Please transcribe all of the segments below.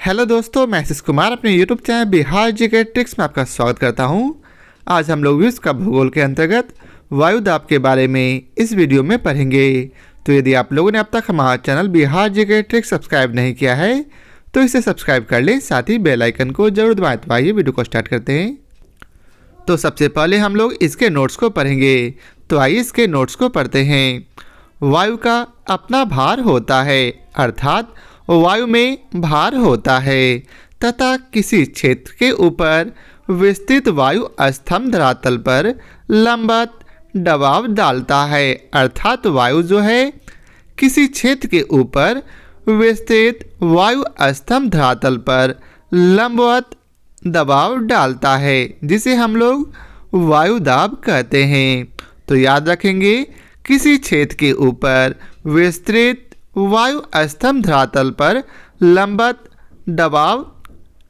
Hello दोस्तों, मैं आशीष कुमार अपने YouTube channel Bihar GK tricks में आपका स्वागत करता हूं। आज हम लोग विश्व का भूगोल के अंतर्गत वायु दाब के बारे में इस वीडियो में पढ़ेंगे। तो यदि आप लोगों ने अब तक हमारा channel Bihar GK tricks subscribe नहीं किया है तो इसे सब्सक्राइब कर लें, साथ ही बेल आइकन को जरूर दबाएं। तो आइए वीडियो को स्टार्ट करते हैं। तो सबसे पहले हम लोग इसके नोट्स को पढ़ेंगे। तो आइए इसके नोट्स को पढ़ते हैं। वायु का अपना भार होता है, अर्थात वायु में भार होता है तथा किसी क्षेत्र के ऊपर विस्तृत वायु स्तंभ धरातल पर लंबवत दबाव डालता है, अर्थात वायु जो है किसी क्षेत्र के ऊपर विस्तृत वायु स्तंभ धरातल पर लंबवत दबाव डालता है, जिसे हम लोग वायु दाब कहते हैं। तो याद रखेंगे, किसी क्षेत्र के ऊपर विस्तृत वायु स्तंभ धरातल पर लंबवत दबाव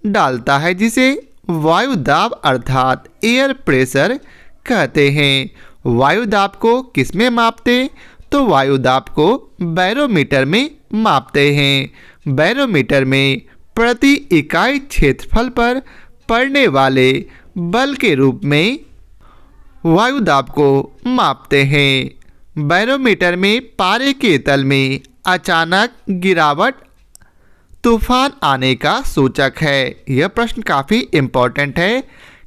डालता है, जिसे वायु दाब अर्थात एयर प्रेशर कहते हैं। वायु दाब को किस में मापते? तो वायु दाब को बैरोमीटर में मापते हैं। बैरोमीटर में प्रति इकाई क्षेत्रफल पर पड़ने वाले बल के रूप में वायु दाब को मापते हैं। बैरोमीटर में पारे के तल में अचानक गिरावट तूफान आने का सूचक है। यह प्रश्न काफ़ी इम्पोर्टेंट है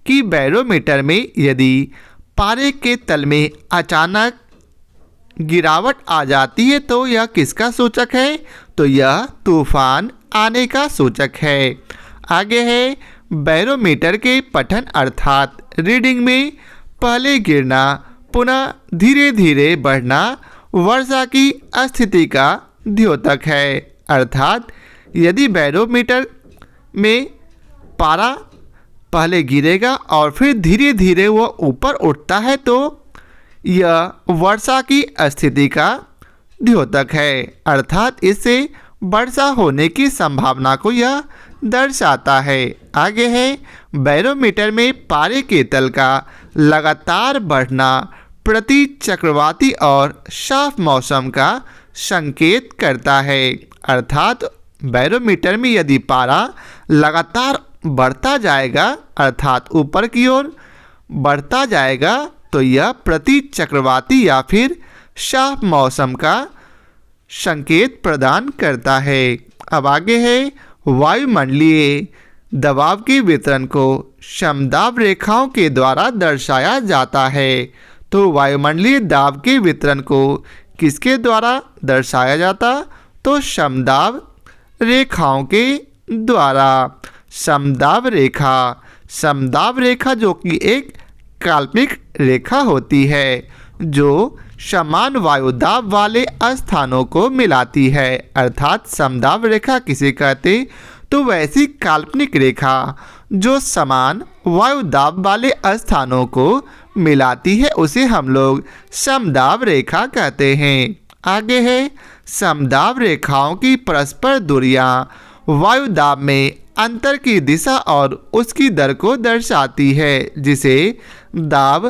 कि बैरोमीटर में यदि पारे के तल में अचानक गिरावट आ जाती है तो यह किसका सूचक है? तो यह तूफान आने का सूचक है। आगे है बैरोमीटर के पठन अर्थात रीडिंग में पहले गिरना पुनः धीरे धीरे बढ़ना वर्षा की स्थिति का द्योतक है, अर्थात यदि बैरोमीटर में पारा पहले गिरेगा और फिर धीरे धीरे वह ऊपर उठता है तो यह वर्षा की स्थिति का द्योतक है, अर्थात इससे वर्षा होने की संभावना को यह दर्शाता है। आगे है बैरोमीटर में पारे के तल का लगातार बढ़ना प्रति चक्रवाती और साफ मौसम का संकेत करता है, अर्थात बैरोमीटर में यदि पारा लगातार बढ़ता जाएगा अर्थात ऊपर की ओर बढ़ता जाएगा तो यह प्रति चक्रवाती या फिर साफ मौसम का संकेत प्रदान करता है। अब आगे है वायुमंडलीय दबाव के वितरण को समदाब रेखाओं के द्वारा दर्शाया जाता है। तो वायुमंडलीय दाब के वितरण को किसके द्वारा दर्शाया जाता? तो समदाब रेखाओं के द्वारा। समदाब रेखा जो कि एक काल्पनिक रेखा होती है जो समान वायु दाब वाले स्थानों को मिलाती है, अर्थात समदाब रेखा किसे कहते? तो वैसी काल्पनिक रेखा जो समान वायु दाब वाले स्थानों को मिलाती है उसे हम लोग समदाब रेखा कहते हैं। आगे है समदाब रेखाओं की परस्पर दूरियां वायु दाब में अंतर की दिशा और उसकी दर को दर्शाती है, जिसे दाब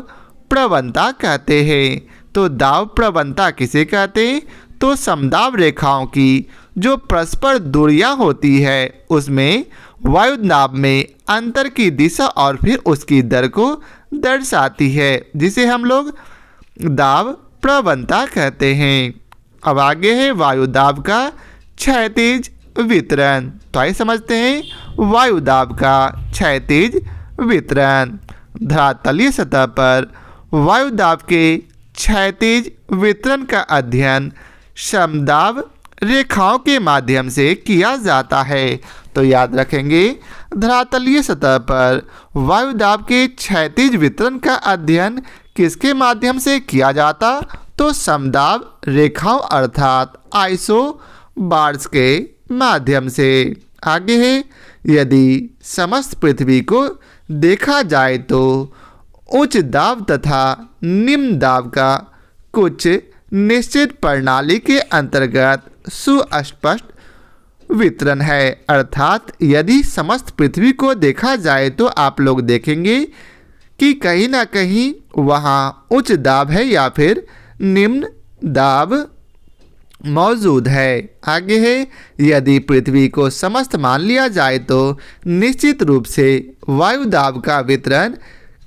प्रवणता कहते हैं। तो दाब प्रवणता किसे कहते हैं? तो समदाब रेखाओं की जो परस्पर दूरियां होती है उसमें वायु दाब में अंतर की दिशा और फिर उसकी दर को दर्शाती है, जिसे हम लोग दाब प्रवणता कहते हैं। अब आगे है वायु दाब का क्षैतिज वितरण। तो आइए समझते हैं वायु दाब का क्षैतिज वितरण। धरातलीय सतह पर वायु दाब के क्षैतिज वितरण का अध्ययन समदाब रेखाओं के माध्यम से किया जाता है। तो याद रखेंगे, धरातलीय सतह पर वायु दाब के क्षैतिज वितरण का अध्ययन किसके माध्यम से किया जाता? तो समदाब रेखाओं अर्थात आइसोबार्स के माध्यम से। आगे है यदि समस्त पृथ्वी को देखा जाए तो उच्च दाब तथा निम्न दाब का कुछ निश्चित प्रणाली के अंतर्गत सुस्पष्ट वितरण है, अर्थात यदि समस्त पृथ्वी को देखा जाए तो आप लोग देखेंगे कि कहीं ना कहीं वहाँ उच्च दाब है या फिर निम्न दाब मौजूद है। आगे है, यदि पृथ्वी को समस्त मान लिया जाए तो निश्चित रूप से वायु दाब का वितरण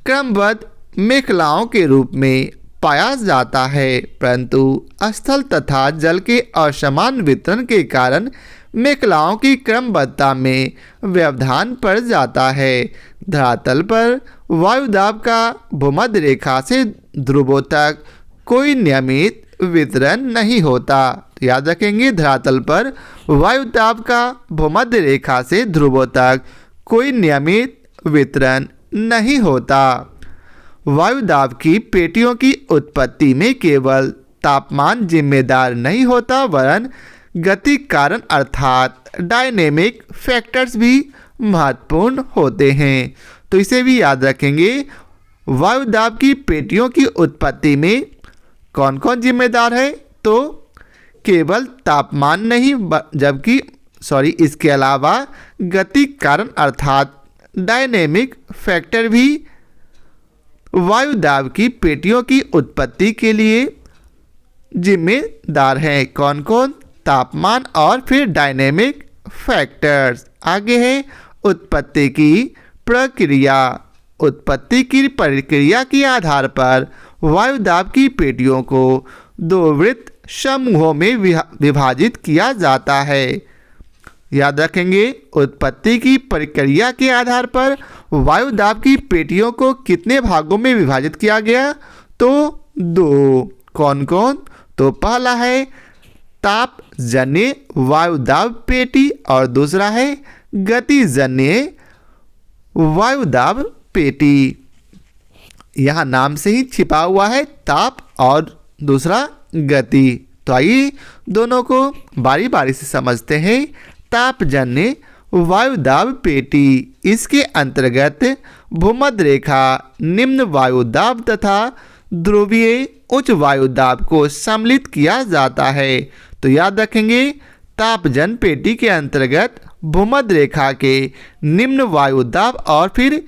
क्रमबद्ध मेखलाओं के रूप में पाया जाता है, परंतु स्थल तथा जल के असमान वितरण के कारण मेखलाओं की क्रमबद्धता में व्यवधान पड़ जाता है। धरातल पर वायु दाब का भूमध्य रेखा से ध्रुवों तक कोई नियमित वितरण नहीं होता। तो याद रखेंगे, धरातल पर वायु दाब का भूमध्य रेखा से ध्रुवों तक कोई नियमित वितरण नहीं होता। वायु दाब की पेटियों की उत्पत्ति में केवल तापमान जिम्मेदार नहीं होता, वरन गति कारण अर्थात डायनेमिक फैक्टर्स भी महत्वपूर्ण होते हैं। तो इसे भी याद रखेंगे, वायु दाब की पेटियों की उत्पत्ति में कौन कौन जिम्मेदार है, तो केवल तापमान नहीं, जबकि इसके अलावा गति कारण अर्थात डायनेमिक फैक्टर भी वायु दाब की पेटियों की उत्पत्ति के लिए जिम्मेदार हैं। कौन कौन? तापमान और फिर डायनेमिक फैक्टर्स। आगे है उत्पत्ति की प्रक्रिया। उत्पत्ति की प्रक्रिया के आधार पर वायु दाब की पेटियों को दो वृत्त समूहों में विभाजित किया जाता है। याद रखेंगे, उत्पत्ति की प्रक्रिया के आधार पर वायु दाब की पेटियों को कितने भागों में विभाजित किया गया? तो दो। कौन कौन? तो पहला है तापजन्य वायु दाब पेटी और दूसरा है गतिजन्य वायु दाब पेटी। यहाँ नाम से ही छिपा हुआ है ताप और दूसरा गति। तो आइए दोनों को बारी बारी से समझते हैं। तापजन्य वायु दाब पेटी, इसके अंतर्गत भूमध्य रेखा निम्न वायु दाब तथा ध्रुवीय उच्च वायु दाब को सम्मिलित किया जाता है। तो याद रखेंगे, तापजन्य पेटी के अंतर्गत भूमध्य रेखा के निम्न वायु दाब और फिर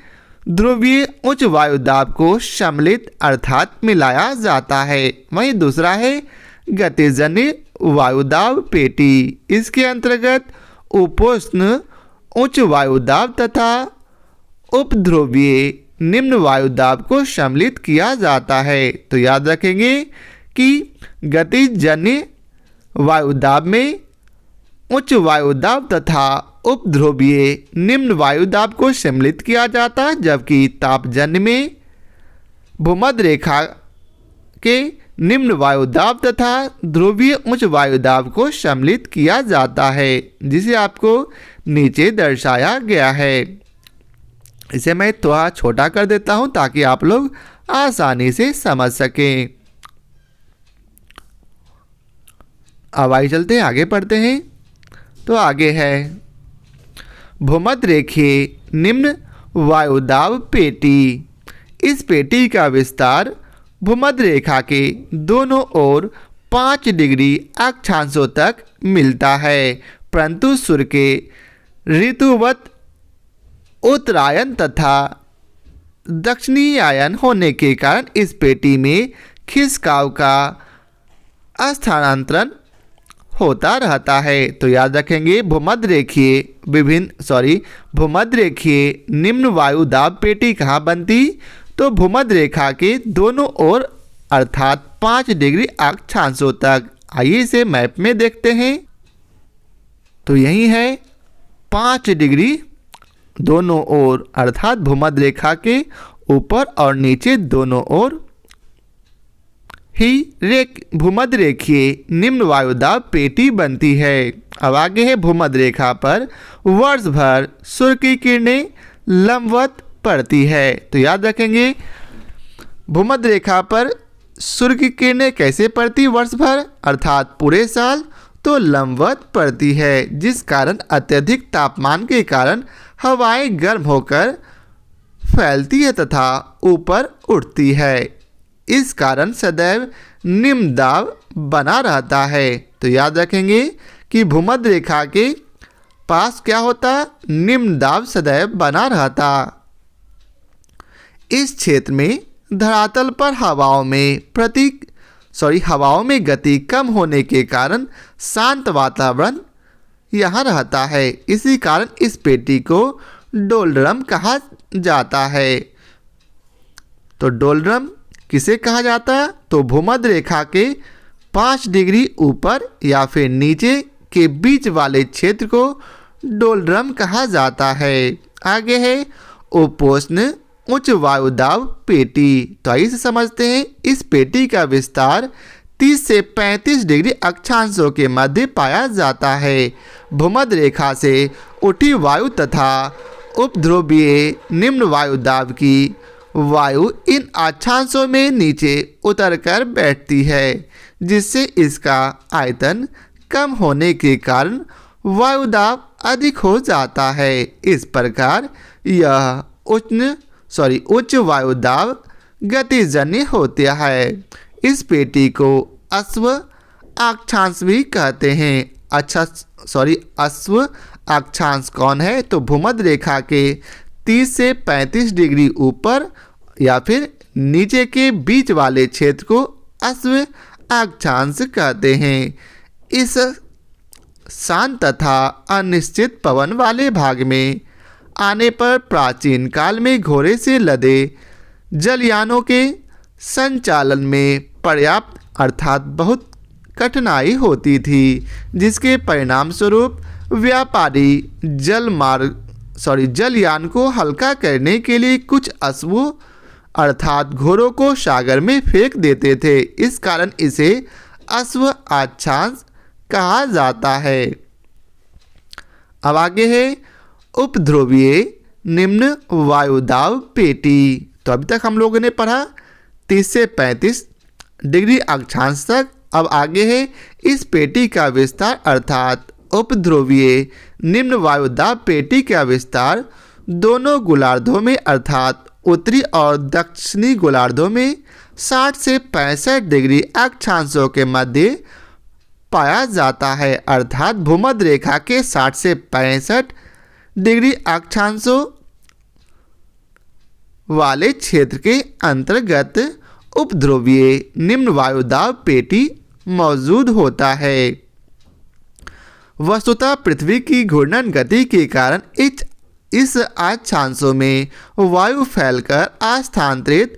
ध्रुवीय उच्च वायु दाब को सम्मिलित अर्थात मिलाया जाता है। वहीं दूसरा है गतिजन्य वायु दाब पेटी, इसके अंतर्गत उपोष्ण उच्च वायु दाब तथा उपध्रुवीय निम्न वायु दाब को सम्मिलित किया जाता है। तो याद रखेंगे कि गतिजन्य वायु दाब में उच्च वायु दाब तथा उपध्रुवीय निम्न वायु दाब को सम्मिलित किया जाता है, जबकि तापजन्य में भूमध्य रेखा के निम्न वायु दाब तथा ध्रुवीय उच्च वायु दाब को सम्मिलित किया जाता है, जिसे आपको नीचे दर्शाया गया है। इसे मैं थोड़ा छोटा कर देता हूं ताकि आप लोग आसानी से समझ सकें। अब आइए चलते हैं, आगे पढ़ते हैं। तो आगे है भूमध्य रेखीय निम्न वायु दाब पेटी। इस पेटी का विस्तार भूमध्य रेखा के दोनों ओर 5 डिग्री अक्षांशों तक मिलता है, परंतु सूर्य के ऋतुवत उत्तरायण तथा दक्षिणायन होने के कारण इस पेटी में खिसकाव का स्थानांतरण होता रहता है। तो याद रखेंगे, भूमध्य रेखीय निम्न वायु दाब पेटी कहाँ बनती? तो भूमध्य रेखा के दोनों ओर अर्थात 5 डिग्री अक्षांशों तक। आइए इसे मैप में देखते हैं। तो यही है 5 डिग्री दोनों ओर, अर्थात भूमध्य रेखा के ऊपर और नीचे दोनों ओर ही भूमध्य रेखीय निम्न वायु दाब पेटी बनती है। अब आगे है, भूमध्य रेखा पर वर्ष भर सूर्य की किरणें लंबवत पड़ती है। तो याद रखेंगे, भूमध्य रेखा पर सूर्य की किरणें कैसे पड़ती वर्ष भर, अर्थात पूरे साल? तो लंबवत पड़ती है, जिस कारण अत्यधिक तापमान के कारण हवाएं गर्म होकर फैलती है तथा ऊपर उठती है। इस कारण सदैव निम्न दाब बना रहता है। तो याद रखेंगे कि भूमध्य रेखा के पास क्या होता? निम्न दाब सदैव बना रहता। इस क्षेत्र में धरातल पर हवाओं में प्रति हवाओं में गति कम होने के कारण शांत वातावरण यहाँ रहता है। इसी कारण इस पेटी को डोलड्रम कहा जाता है। तो डोलड्रम किसे कहा जाता है? तो भूमध्य रेखा के 5 डिग्री ऊपर या फिर नीचे के बीच वाले क्षेत्र को डोलड्रम कहा जाता है। आगे है उपोष्ण उच्च वायुदाब पेटी। तो आइए समझते हैं। इस पेटी का विस्तार 30 से 35 डिग्री अक्षांशों के मध्य पाया जाता है। भूमध्य रेखा से उठी वायु तथा उपध्रुवीय निम्न वायुदाब की वायु इन अक्षांशों में नीचे उतरकर बैठती है, जिससे इसका आयतन कम होने के कारण वायुदाब अधिक हो जाता है। इस प्रकार यह उच्च वायुदाब गतिजन्य होता है। इस पेटी को अश्व अक्षांश भी कहते हैं। अश्व अक्षांश कौन है? तो भूमध्य रेखा के 30 से 35 डिग्री ऊपर या फिर नीचे के बीच वाले क्षेत्र को अश्व अक्षांश कहते हैं। इस शांत तथा अनिश्चित पवन वाले भाग में आने पर प्राचीन काल में घोड़े से लदे जलयानों के संचालन में पर्याप्त अर्थात बहुत कठिनाई होती थी, जिसके परिणाम स्वरूप व्यापारी जलयान को हल्का करने के लिए कुछ अश्वों अर्थात घोड़ों को सागर में फेंक देते थे। इस कारण इसे अश्व अक्षांश कहा जाता है। अब आगे है उपध्रुवीय निम्न वायुदाब पेटी। तो अभी तक हम लोगों ने पढ़ा 30 से 35 डिग्री अक्षांश तक। अब आगे है इस पेटी का विस्तार अर्थात उपध्रुवीय निम्न वायुदाब पेटी का विस्तार दोनों गोलार्धों में अर्थात उत्तरी और दक्षिणी गोलार्धों में 60 से 65 डिग्री अक्षांशों के मध्य पाया जाता है। अर्थात भूमध्य रेखा के 60 से 65 डिग्री अक्षांशों वाले क्षेत्र के अंतर्गत उपध्रुवीय निम्न वायुदाब पेटी मौजूद होता है। वस्तुतः पृथ्वी की घूर्णन गति के कारण इस अक्षांशों में वायु फैलकर अस्थानांतरित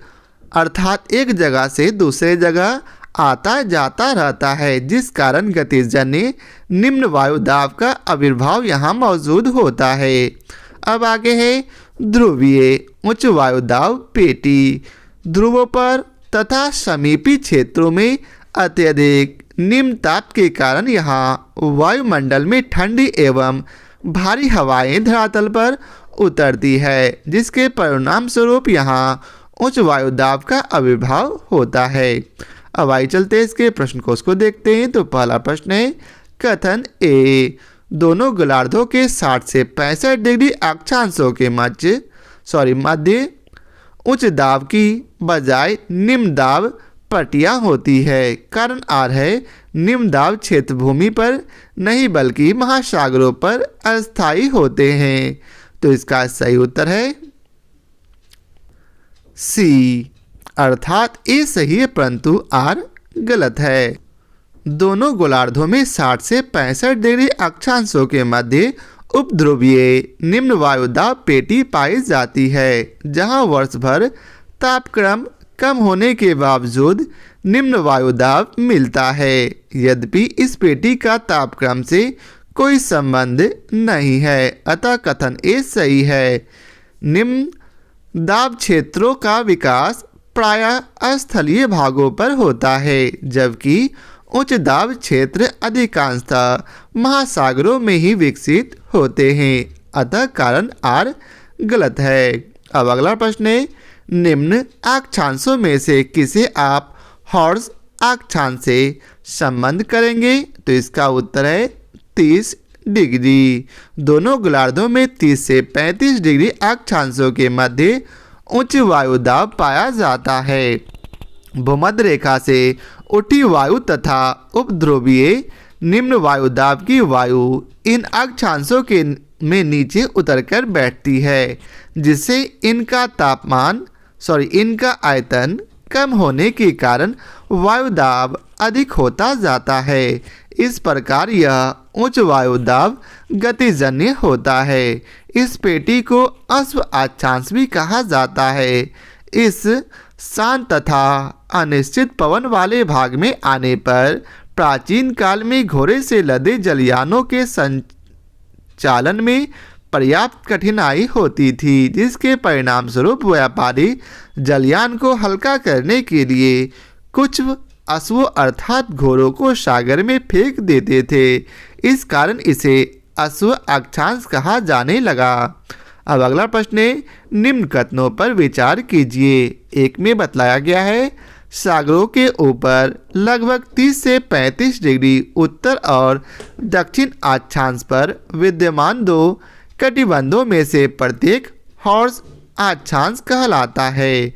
अर्थात एक जगह से दूसरे जगह आता जाता रहता है, जिस कारण गतिजन्य निम्न वायुदाब का आविर्भाव यहाँ मौजूद होता है। अब आगे है ध्रुवीय उच्च वायुदाब पेटी। ध्रुवों पर तथा समीपी क्षेत्रों में अत्यधिक निम्न ताप के कारण यहाँ वायुमंडल में ठंडी एवं भारी हवाएं धरातल पर उतरती है, जिसके परिणाम स्वरूप यहाँ उच्च वायुदाब का आविर्भाव होता है। अब आइए चलते इसके प्रश्न कोश को देखते हैं। तो पहला प्रश्न है कथन ए दोनों गोलार्धों के 60 से 65 डिग्री अक्षांशों के मध्य उच्च दाब की बजाय निम्न दाब पट्टियाँ होती है। कारण आर है निम्न दाब क्षेत्र भूमि पर नहीं बल्कि महासागरों पर अस्थायी होते हैं। तो इसका सही उत्तर है सी अर्थात ए सही है परंतु आर गलत है। दोनों गोलार्धों में 60 से 65 डिग्री अक्षांशों के मध्य उपध्रुवीय निम्न वायुदाब पेटी पाई जाती है, जहां वर्ष भर तापक्रम कम होने के बावजूद निम्न वायुदाब मिलता है। यद्यपि इस पेटी का तापक्रम से कोई संबंध नहीं है, अतः कथन ए सही है। निम्न दाब क्षेत्रों का विकास प्रायः स्थलीय भागों पर होता है, जबकि उच्च दाब क्षेत्र अधिकांशतः महासागरों में ही विकसित होते हैं, अतः कारण आर गलत है। अब अगला प्रश्न है निम्न अक्षांशों में से किसे आप हॉर्स अक्षांश से संबंध करेंगे? तो इसका उत्तर है 30 डिग्री। दोनों गोलार्धों में 30 से 35 डिग्री अक्षांशों के मध्य उच्च वायुदाब पाया जाता है। भूमध्य रेखा से उठी वायु तथा उपध्रुवीय निम्न वायुदाब की वायु इन अक्षांशों के में नीचे उतरकर बैठती है, जिससे इनका आयतन कम होने के कारण वायु दाब अधिक होता जाता है। इस प्रकार यह उच्च वायु दाब गतिजन्य होता है। इस पेटी को अश्व अक्षांश भी कहा जाता है। इस शांत तथा अनिश्चित पवन वाले भाग में आने पर प्राचीन काल में घोड़े से लदे जलयानों के संचालन में पर्याप्त कठिनाई होती थी, जिसके परिणाम स्वरूप व्यापारी जलयान को हल्का करने के लिए कुछ अश्वों अर्थात घोड़ों को सागर में फेंक देते थे। इस कारण इसे अश्व अक्षांश कहा जाने लगा। अब अगला प्रश्न है, निम्न कथनों पर विचार कीजिए। एक में बतलाया गया है सागरों के ऊपर लगभग 30 से 35 डिग्री उत्तर और दक्षिण अक्षांश पर विद्यमान दो कटिबंधों में से प्रत्येक हॉर्स अक्षांश कहलाता है।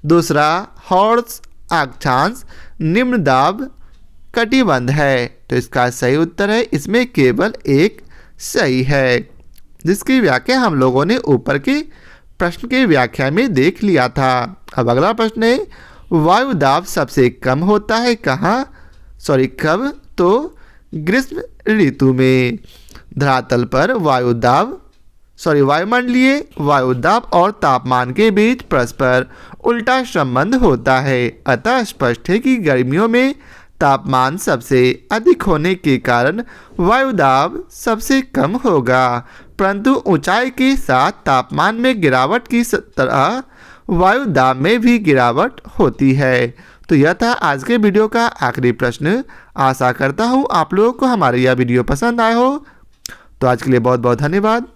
दूसरा हॉर्स अक्षांश निम्न दाब कटिबंध है। तो इसका सही उत्तर है, इसमें केवल एक सही है, जिसकी व्याख्या हम लोगों ने ऊपर के प्रश्न के व्याख्या में देख लिया था। अब अगला प्रश्न है, वायु दाब सबसे कम होता है कब? तो ग्रीष्म ऋतु में। धरातल पर वायुमंडलीय वायु दाब और तापमान के बीच परस्पर उल्टा संबंध होता है। अतः स्पष्ट है कि गर्मियों में तापमान सबसे अधिक होने के कारण वायु दाब सबसे कम होगा, परंतु ऊंचाई के साथ तापमान में गिरावट की तरह वायु दाब में भी गिरावट होती है। तो यह था आज के वीडियो का आखिरी प्रश्न। आशा करता हूँ आप लोगों को हमारा यह वीडियो पसंद आया हो। तो आज के लिए बहुत बहुत धन्यवाद।